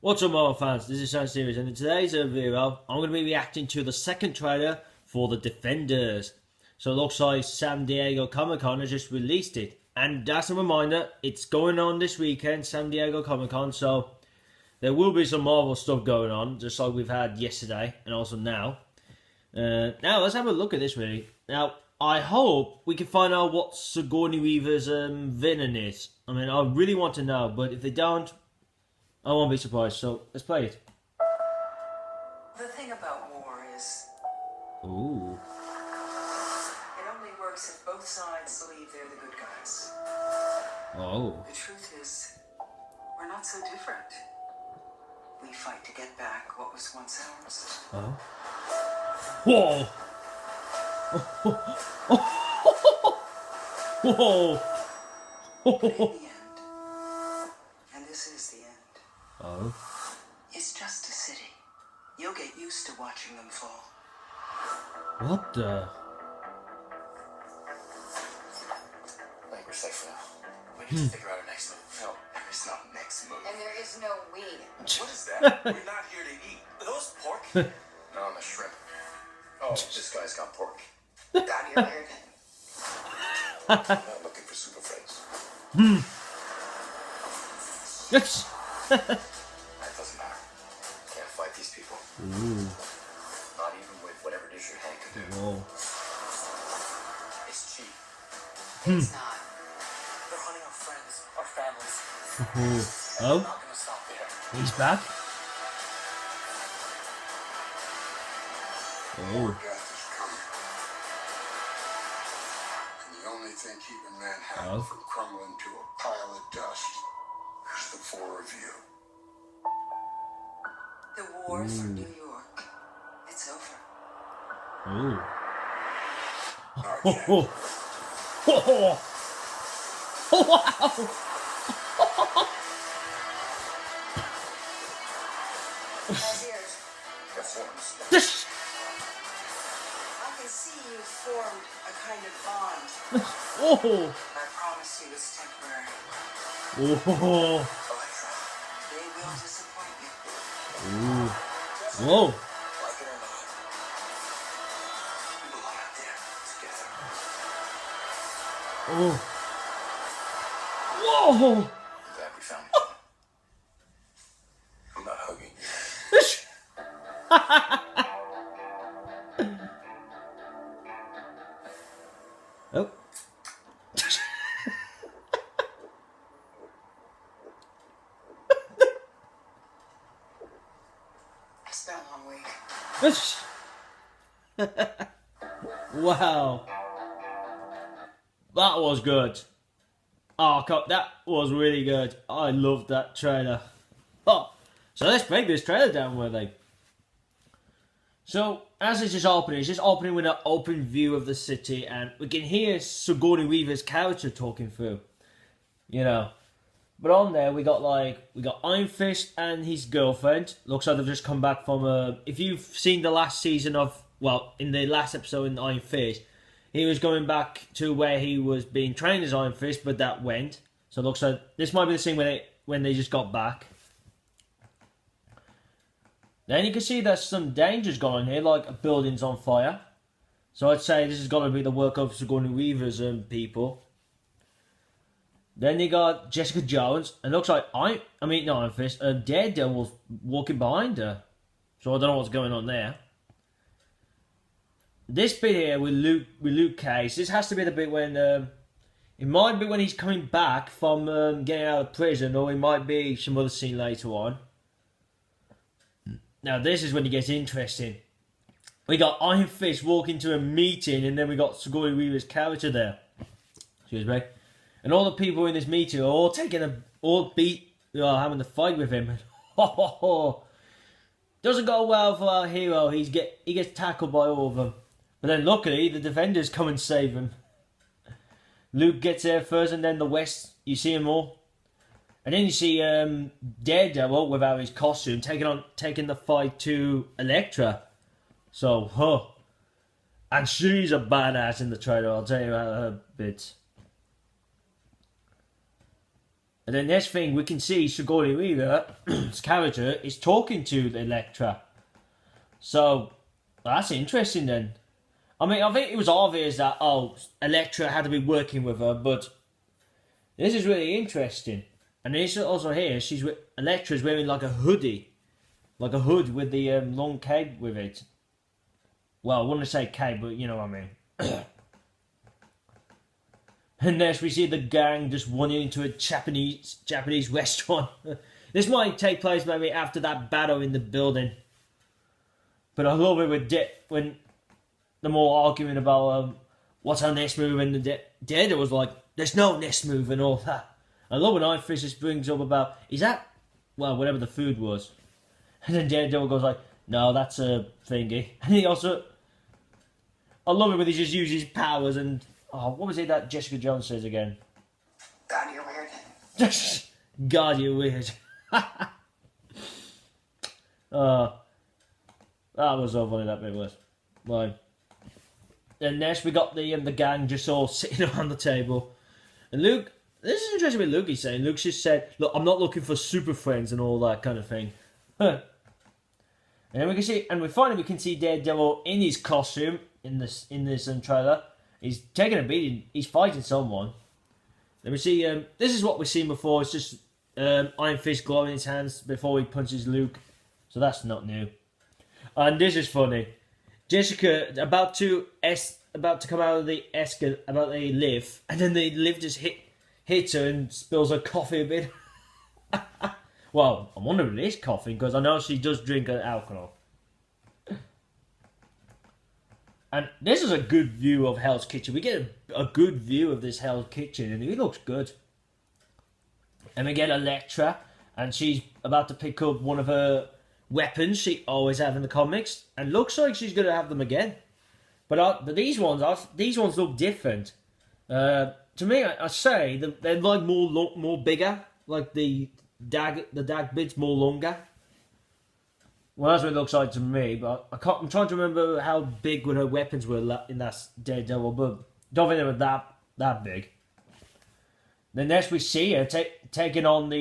What's up, Marvel fans? This is Sam Series, and in today's video, I'm going to be reacting to the second trailer for The Defenders. So it looks like San Diego Comic-Con has just released it. And as a reminder, it's going on this weekend, San Diego Comic-Con, so there will be some Marvel stuff going on, just like we've had yesterday, and also now. Now, let's have a look at this, really. Now, I hope we can find out what Sigourney Weaver's villain is. I mean, I really want to know, but if they don't, I won't be surprised, so let's play it. The thing about war is... Ooh. It only works if both sides believe they're the good guys. Oh. The truth is, we're not so different. We fight to get back what was once ours. Oh. Whoa! Whoa! But in the end, and this is the end, Oh. it's just a city. You'll get used to watching them fall. What the? I think we're safe now. We need to figure out our next move. No, there is no next move. And there is no we. What is that? We're not here to eat. Are those pork? No, I'm a shrimp. Oh, this guy's got pork. God, you're American. I'm not looking for super friends. Yes! That doesn't matter. Can't fight these people. Ooh. Not even with whatever dish your hand can do. Whoa. It's cheap. It's not. They're hunting our friends, our families. Ooh. I'm Oh? not gonna stop there. He's back? More Oh. death is coming. And the only thing keeping Manhattan Oh. from crumbling to a pile of dust is the four of you. The war for New York. It's over. Ooh. Not Oh, yet. oh. Oh. Oh, wow. How's yours? Reforms. This. I can see you've formed a kind of bond. Oh. I promise you it's temporary. Oh. Elektra, they will disappoint you. Ooh. Whoa. Like it or not, we belong out there together. Oh. Whoa. I'm glad we found each other. I'm not hugging you. This. Oh. It's been a long week. This. Wow. That was good. Oh, that was really good. I loved that trailer. Oh, so let's break this trailer down, were they? So, as it's just opening with an open view of the city, and we can hear Sigourney Weaver's character talking through, you know. But on there, we got Iron Fist and his girlfriend. Looks like they've just come back from if you've seen the last season of, well, in the last episode in Iron Fist, he was going back to where he was being trained as Iron Fist, but that went. So it looks like this might be the scene when they just got back. Then you can see there's some dangers going on here, like a building's on fire. So I'd say this has got to be the work of Sigourney Weaver's people. Then you got Jessica Jones, and it looks like Iron Fist, Daredevil's walking behind her. So I don't know what's going on there. This bit here with Luke Cage, this has to be the bit when it might be when he's coming back from getting out of prison, or it might be some other scene later on. Now this is when it gets interesting. We got Iron Fist walking to a meeting, and then we got Sigourney Weaver's character there. Excuse me. And all the people in this meeting are all having to fight with him. Doesn't go well for our hero. He gets tackled by all of them. But then luckily the Defenders come and save him. Luke gets there first, and then the West, you see him all. And then you see Daredevil without his costume taking the fight to Elektra. So, and she's a badass in the trailer. I'll tell you about her bits. And then next thing we can see Sigourney Weaver's character is talking to the Elektra. So that's interesting then. I mean, I think it was obvious that Elektra had to be working with her, but this is really interesting. And this also here, Elektra's wearing like a hoodie, like a hood with the long cape with it. Well, I wouldn't say cape, but you know what I mean. And next we see the gang just running into a Japanese restaurant. This might take place maybe after that battle in the building. But I love it when the more arguing about what's our next move, and the Daredevil was like, there's no next move and all that. I love when Iron Fist just brings up about, is that, well, whatever the food was. And then Daredevil goes like, no, that's a thingy. And he also, I love it when he just uses his powers and, what was it that Jessica Jones says again? God, you're weird. God, you're weird. That was so funny, that bit was. Right. Then next we got the gang just all sitting around the table. And Luke, this is interesting what Luke is saying. Luke just said, look, I'm not looking for super friends and all that kind of thing. And then we can see, and we finally can see Daredevil in his costume in this trailer. He's taking a beating. He's fighting someone. Then we see, this is what we've seen before. It's just Iron Fist glowing his hands before he punches Luke. So that's not new. And this is funny. Jessica about to come out of the lift, and then the lift just hits her and spills her coffee a bit. Well, I wonder if it is coffee, because I know she does drink alcohol. And this is a good view of Hell's Kitchen. We get a good view of this Hell's Kitchen, and it looks good. And we get Elektra, and she's about to pick up one of her weapons she always have in the comics, and looks like she's going to have them again. But these ones look different. To me, I say they're like more bigger, like the dag bit's more longer. Well, that's what it looks like to me, but I'm trying to remember how big her weapons were in that Daredevil, but don't think they were that big. Then next we see her taking on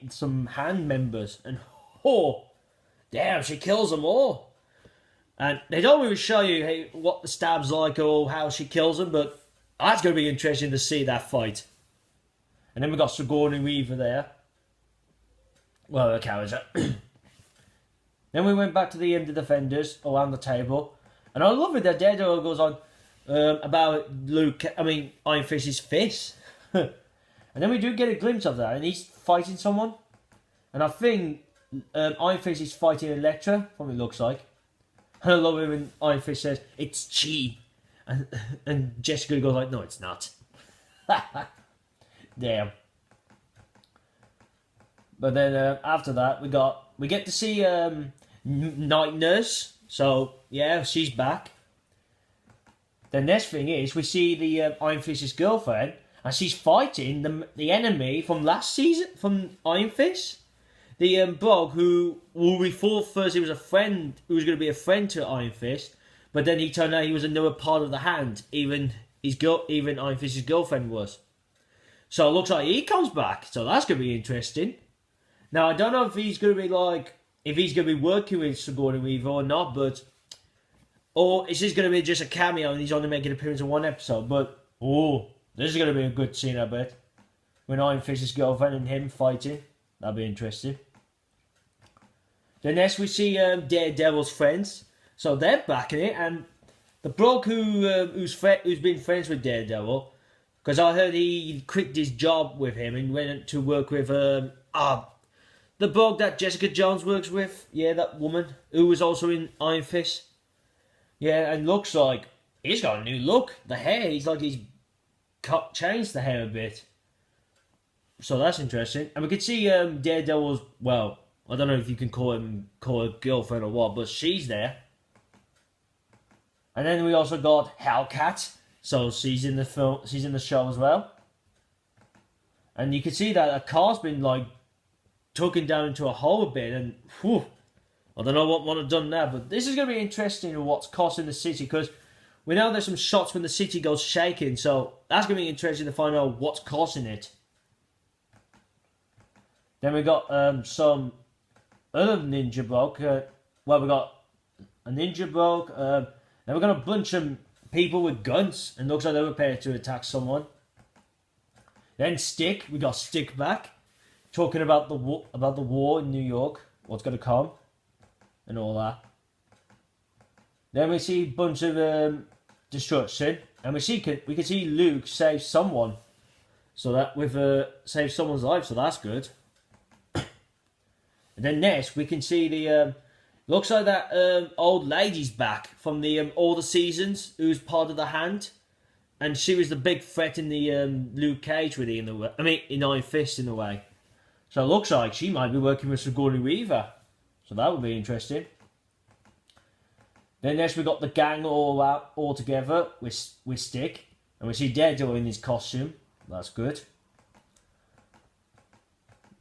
some hand members, and damn, she kills them all. And they don't really show you what the stab's like or how she kills them, but that's going to be interesting to see that fight. And then we got Sigourney Weaver there. Well, the character. Then we went back to the Defenders around the table. And I love it that Daredevil goes on about Iron Fist's fist. And then we do get a glimpse of that, and he's fighting someone. And I think Iron Fist is fighting Elektra, from what it looks like. And I love it when Iron Fist says, it's chi. And Jessica goes like, no, it's not. Damn. But then after that, we get to see Night Nurse. So, yeah, she's back. The next thing is, we see the Iron Fist's girlfriend, and she's fighting the enemy from last season, from Iron Fist. The bloke who we thought first he was a friend, who was going to be a friend to Iron Fist, but then he turned out he was another part of the hand. Even Iron Fist's girlfriend was. So it looks like he comes back. So that's going to be interesting. Now I don't know if he's going to be working with Sigourney Weaver or not, or is this going to be just a cameo and he's only making an appearance in one episode? But this is going to be a good scene, I bet. When Iron Fist's girlfriend and him fighting, that'll be interesting. Then next we see Daredevil's friends. So they're back in it, and the bloke who's been friends with Daredevil, because I heard he quit his job with him and went to work with the bloke that Jessica Jones works with. Yeah, that woman who was also in Iron Fist. Yeah, and looks like he's got a new look. The hair, he's changed the hair a bit. So that's interesting. And we can see Daredevil's, well, I don't know if you can call her girlfriend or what, but she's there. And then we also got Hellcat. So she's in the show as well. And you can see that a car's been taken down into a hole a bit, and I don't know what would have done that, but this is going to be interesting in what's costing the city, because we know there's some shots when the city goes shaking, so that's going to be interesting to find out what's causing it. Then we got some other ninja bloke. Well, we got a ninja bloke. Then we got a bunch of people with guns, and looks like they were prepared to attack someone. Then Stick, we got Stick back, talking about the war in New York, what's going to come, and all that. Then we see a bunch of destruction, and we can see Luke save someone, so that with save someone's life, so that's good. And then next we can see the looks like that old lady's back from the all the seasons, who's part of the Hand, and she was the big threat in the Luke Cage really in the way. I mean, in Iron Fist in a way. So it looks like she might be working with Sigourney Weaver, so that would be interesting. Then next we got the gang all together with Stick, and we see Daredevil in his costume. That's good.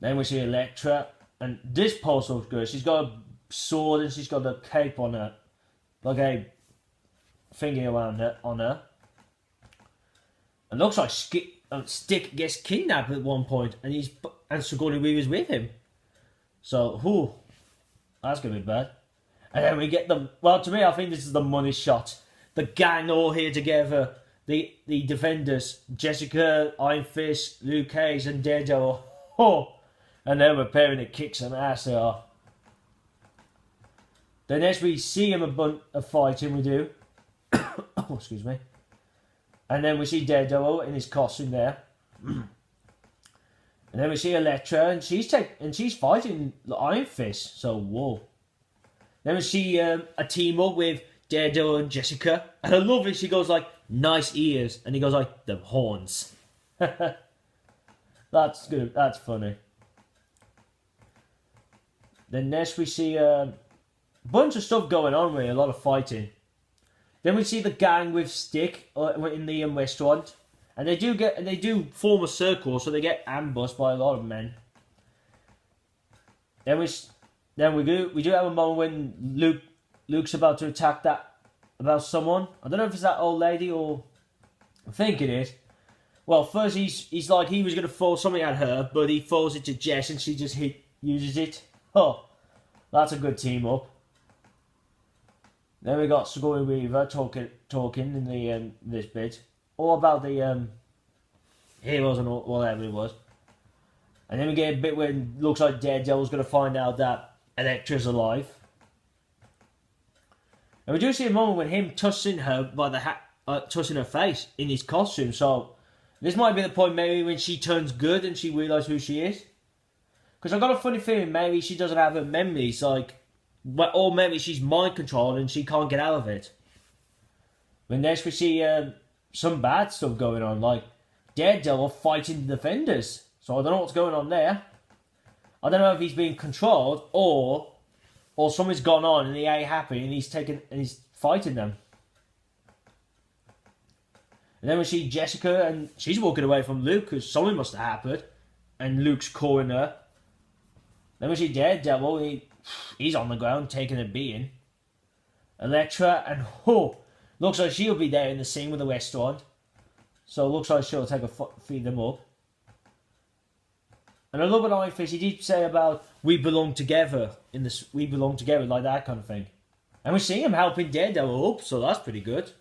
Then we see Elektra, and this pose looks good. She's got a sword and she's got a cape on her, like a thingy around her on her. And looks like Stick gets kidnapped at one point, and Sigourney Weaver's with him. So, that's gonna be bad. And then we get them. Well, to me, I think this is the money shot. The gang all here together. The Defenders, Jessica, Iron Fist, Luke Cage, and Daredevil. And they're preparing to kick some ass they are. Then as we see him a fighting, we do. Oh, excuse me. And then we see Daredevil in his costume there. And then we see Elektra, and she's fighting the Iron Fist. So whoa. Then we see a team up with Daredevil and Jessica, and I love it. She goes like, "Nice ears," and he goes like, "The horns." That's good. That's funny. Then next we see a bunch of stuff going on with a lot of fighting. Then we see the gang with Stick in the restaurant, and they do form a circle, so they get ambushed by a lot of men. Then we do have a moment when Luke's about to attack about someone. I don't know if it's that old lady or I think it is. Well, first he's like he was gonna throw something at her, but he throws it to Jess and she just uses it. Oh, that's a good team up. Then we got Sigourney Weaver talking in the this bit, all about the heroes and all, whatever it was. And then we get a bit where it looks like Daredevil's gonna find out that Elektra's alive. And we do see a moment when him touching her by the touching her face in his costume. So this might be the point maybe when she turns good and she realises who she is. Because I've got a funny feeling maybe she doesn't have her memories, like, or maybe she's mind controlled and she can't get out of it. Then next we see some bad stuff going on, like Daredevil fighting the Defenders. So I don't know what's going on there. I don't know if he's being controlled or something's gone on and he ain't happy and he's fighting them. And then we see Jessica and she's walking away from Luke because something must have happened, and Luke's calling her. Then we see Daredevil, he's on the ground taking a beating. Elektra, and looks like she'll be there in the scene with the restaurant. So it looks like she'll take feed them up. And I love what Iron Fist, he did say about we belong together, like that kind of thing. And we see him helping Daredevil up, so that's pretty good.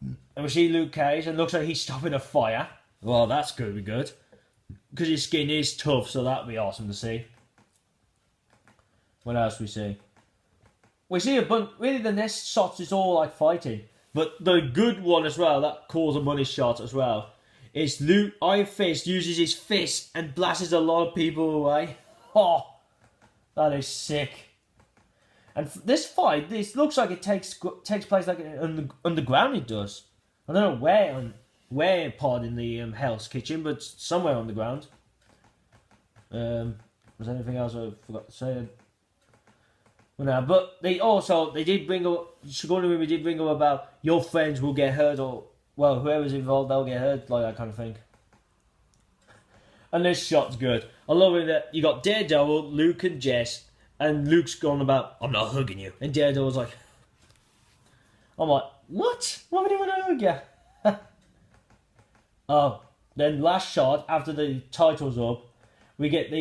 And we see Luke Cage, and looks like he's stopping a fire. Well, that's going to be good. Because his skin is tough, so that'd be awesome to see. What else we see? We see a bunch, really the next shots is all like fighting. But the good one as well, that calls a money shot as well, is Iron Fist uses his fist and blasts a lot of people away. Oh, that is sick. And this fight, this looks like it takes place like underground. It does. I don't know where part in the Hell's Kitchen, but somewhere underground. Was there anything else I forgot to say? Well, no, but they did bring up, Sigourney Weaver did bring up about your friends will get hurt, or well, whoever's involved, they'll get hurt, like that kind of thing. And this shot's good. I love it that you got Daredevil, Luke and Jess, and Luke's gone about, I'm not hugging you. And Daredevil's like, I'm like, what? Why would he want to hug you? Oh, then last shot after the title's up, we get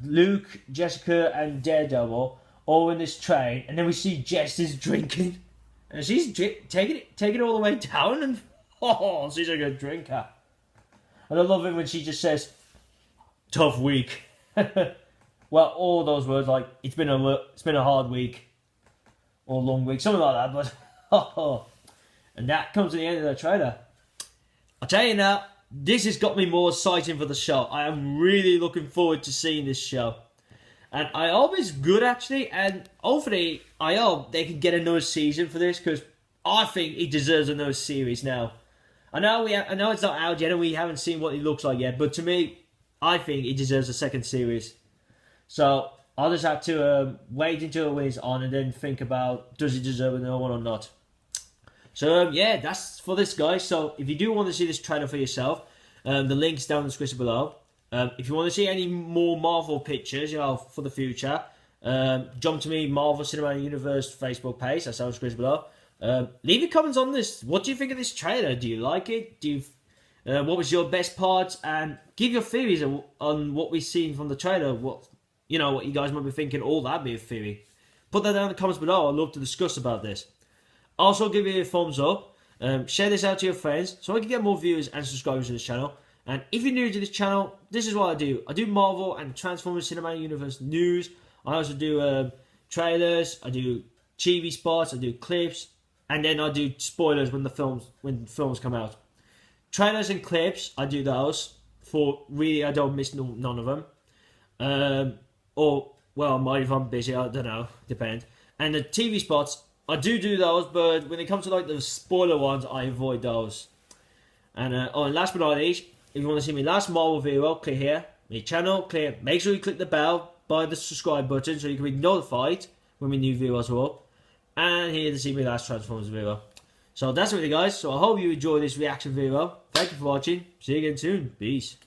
Luke, Jessica, and Daredevil all in this train, and then we see Jess is drinking, and she's taking it all the way down, and oh, she's a good drinker. And I love it when she just says, "Tough week." Well, all those words like it's been a hard week, or long week, something like that. But and that comes to the end of the trailer. I'll tell you now, this has got me more excited for the show. I am really looking forward to seeing this show. And I hope it's good, actually. And hopefully, I hope they can get another season for this, because I think it deserves another series now. I know it's not out yet, and we haven't seen what it looks like yet. But to me, I think it deserves a second series. So I'll just have to wait until when it's on, and then think about, does it deserve another one or not. So yeah, that's for this, guys. So if you do want to see this trailer for yourself, the link's down in the description below. If you want to see any more Marvel pictures, for the future, jump to me Marvel Cinematic Universe Facebook page. That's down in the description below. Leave your comments on this. What do you think of this trailer? Do you like it? What was your best part? And give your theories on what we've seen from the trailer. What you guys might be thinking. All that be a theory. Put that down in the comments below. I'd love to discuss about this. Also, give it a thumbs up. Share this out to your friends so I can get more viewers and subscribers to this channel. And if you're new to this channel, this is what I do. I do Marvel and Transformers Cinematic Universe news. I also do trailers. I do TV spots. I do clips, and then I do spoilers when films come out. Trailers and clips, I do those for really. I don't miss none of them. If I'm busy, I don't know. Depends. And the TV spots, I do those, but when it comes to like the spoiler ones, I avoid those. And last but not least, if you want to see my last Marvel video, click here, my channel, make sure you click the bell by the subscribe button so you can be notified when my new videos are up. And here to see my last Transformers video. So that's it, guys. So I hope you enjoyed this reaction video. Thank you for watching. See you again soon. Peace.